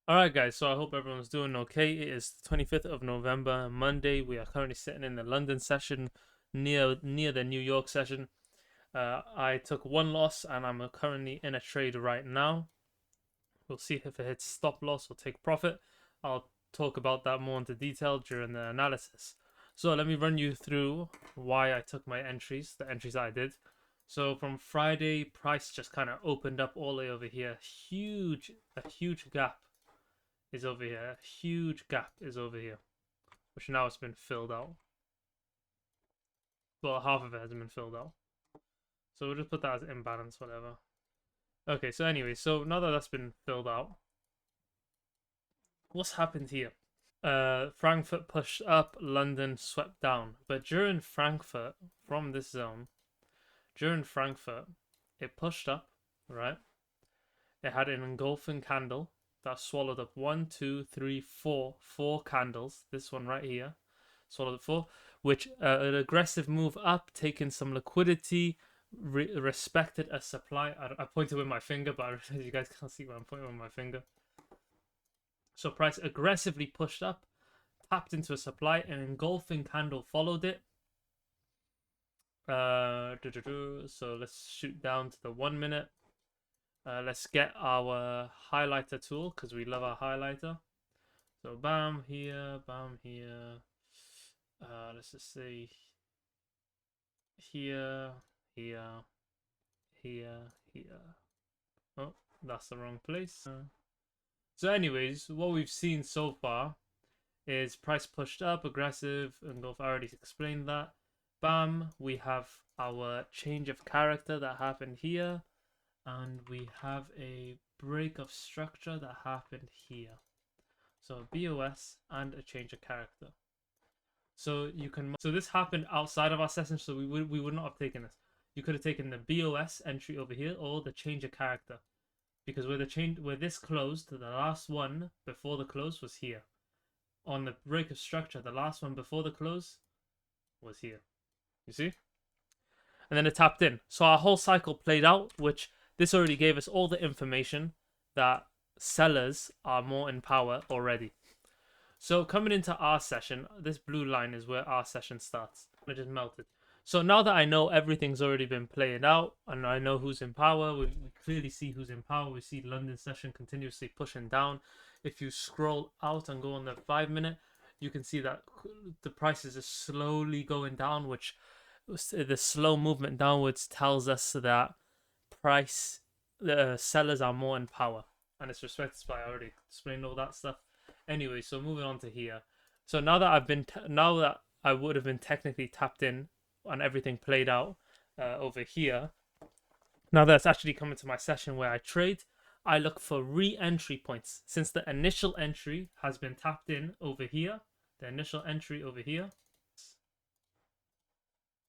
Alright guys, so I hope everyone's doing okay. It is the 25th of November, Monday. We are currently sitting in the London session near the New York session. I took one loss and I'm currently in a trade right now. We'll see if it hits stop loss or take profit. I'll talk about that more into detail during the analysis. So let me run you through why I took my entries, the entries that I did. So from Friday, price just kind of opened up all the way over here. A huge gap is over here. A huge gap is over here, which now it's been filled out. Well, half of it has been filled out. So we'll just put that as imbalance, whatever. Okay, so anyway, so now that that's been filled out, what's happened here? Frankfurt pushed up, London swept down. But during Frankfurt, from this zone, during Frankfurt, it pushed up, right? It had an engulfing candle that swallowed up four candles. This one right here swallowed up four, which an aggressive move up, taking some liquidity, respected a supply. I pointed with my finger, but I realize you guys can't see where I'm pointing with my finger. So price aggressively pushed up, tapped into a supply, an engulfing candle followed it. So let's shoot down to the 1 minute. Let's get our highlighter tool because we love our highlighter. So bam here, bam here. Let's just say here, here, here. Oh, that's the wrong place. So anyways, what we've seen so far is price pushed up, aggressive, engulf. I already explained that. Bam, we have our change of character that happened here, and we have a break of structure that happened here. So a BOS and a change of character. So you can. So this happened outside of our session, so we would not have taken this. You could have taken the BOS entry over here or the change of character, because where this closed, the last one before the close was here. On the break of structure, the last one before the close was here. You see? And then it tapped in. So our whole cycle played out, which this already gave us all the information that sellers are more in power already. So coming into our session, this blue line is where our session starts. It just melted. So now that I know everything's already been played out and I know who's in power, we clearly see who's in power. We see London session continuously pushing down. If you scroll out and go on the 5 minute, you can see that the prices are slowly going down, which the slow movement downwards tells us that the sellers are more in power. And it's respected by, I already explained all that stuff. Anyway, so moving on to here. So now that I would have been technically tapped in and everything played out over here. Now that's actually coming to my session where I trade. I look for re-entry points since the initial entry has been tapped in over here. The initial entry over here.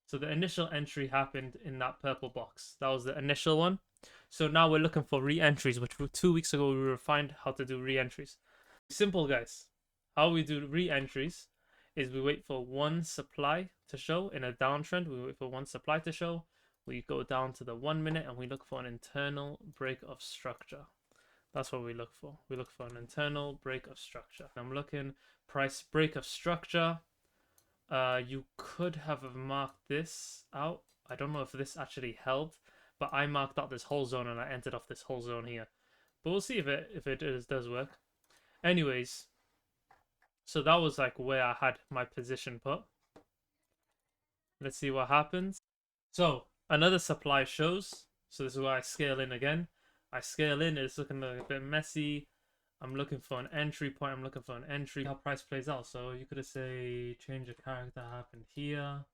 So the initial entry happened in that purple box. That was the initial one. So now we're looking for re-entries, which 2 weeks ago we refined how to do re-entries. Simple, guys. How we do re-entries is we wait for one supply to show in a downtrend. We wait for one supply to show. We go down to the 1 minute and we look for an internal break of structure. That's what we look for. We look for an internal break of structure. I'm looking price break of structure. You could have marked this out. I don't know if this actually held, but I marked out this whole zone and I entered off this whole zone here. But we'll see if it does work. Anyways, so that was like where I had my position put. Let's see what happens. So another supply shows. So this is where I scale in again. I scale in, it's looking a bit messy. I'm looking for an entry point. I'm looking for an entry. How price plays out. So you could say change of character happened here.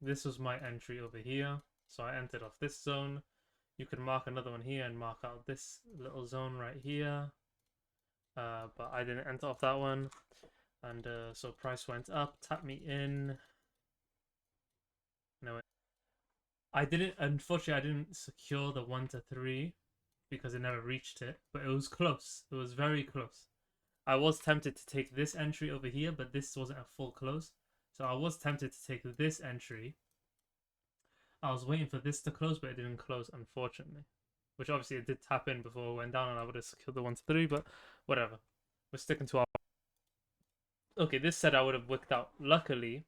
This was my entry over here. So I entered off this zone. You could mark another one here and mark out this little zone right here. But I didn't enter off that one. And so price went up, tap me in. No, unfortunately, I didn't secure the 1 to 3 because it never reached it, but it was close. It was very close. I was tempted to take this entry over here, but this wasn't a full close. So I was tempted to take this entry. I was waiting for this to close, but it didn't close, unfortunately. which obviously it did tap in before it went down, and I would have secured the 1 to 3, but whatever. We're sticking to our. Okay, this said I would have wicked out. Luckily,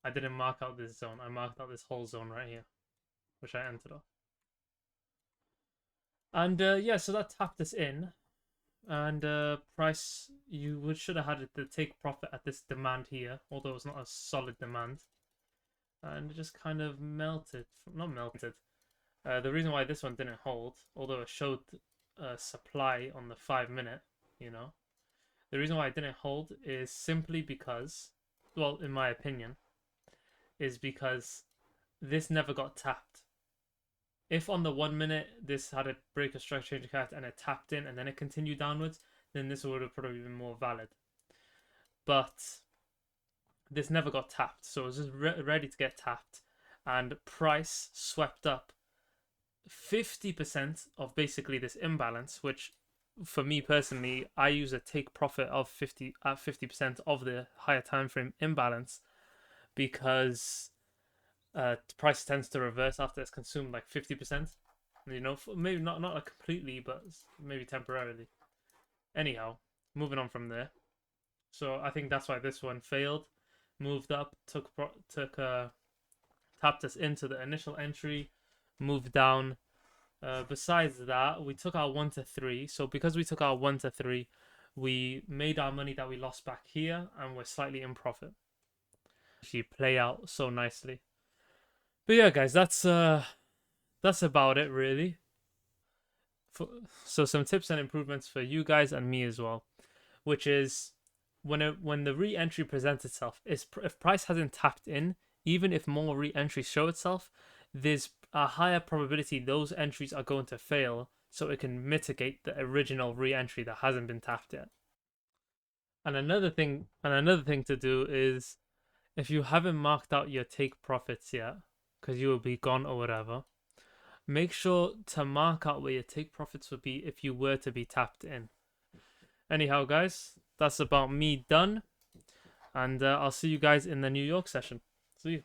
I didn't mark out this zone. I marked out this whole zone right here, which I entered off. And yeah, so that tapped us in. And price, you should have had it to take profit at this demand here, although it's not a solid demand. And it just kind of melted. Not melted. The reason why this one didn't hold, although it showed supply on the 5 minute, the reason why it didn't hold is simply because, well, in my opinion, is because this never got tapped. If on the 1 minute this had a break of structure change character and it tapped in and then it continued downwards, then this would have probably been more valid. But this never got tapped, so it was just ready to get tapped, and price swept up 50% of basically this imbalance, which for me personally, I use a take profit of 50% of the higher time frame imbalance, because price tends to reverse after it's consumed like 50%. Maybe not like completely, but maybe temporarily. Anyhow, moving on from there. So I think that's why this one failed. Moved up, tapped us into the initial entry, moved down. Besides that, we took our 1 to 3. So because we took our 1 to 3, we made our money that we lost back here, and we're slightly in profit. Actually play out so nicely. But yeah, guys, that's about it really. So some tips and improvements for you guys and me as well, which is when the re-entry presents itself, if price hasn't tapped in, even if more re-entries show itself, there's a higher probability those entries are going to fail, so it can mitigate the original re-entry that hasn't been tapped yet. And another thing to do is, if you haven't marked out your take profits yet, because you will be gone or whatever, make sure to mark out where your take profits would be if you were to be tapped in. Anyhow, guys, that's about me done. And I'll see you guys in the New York session. See you.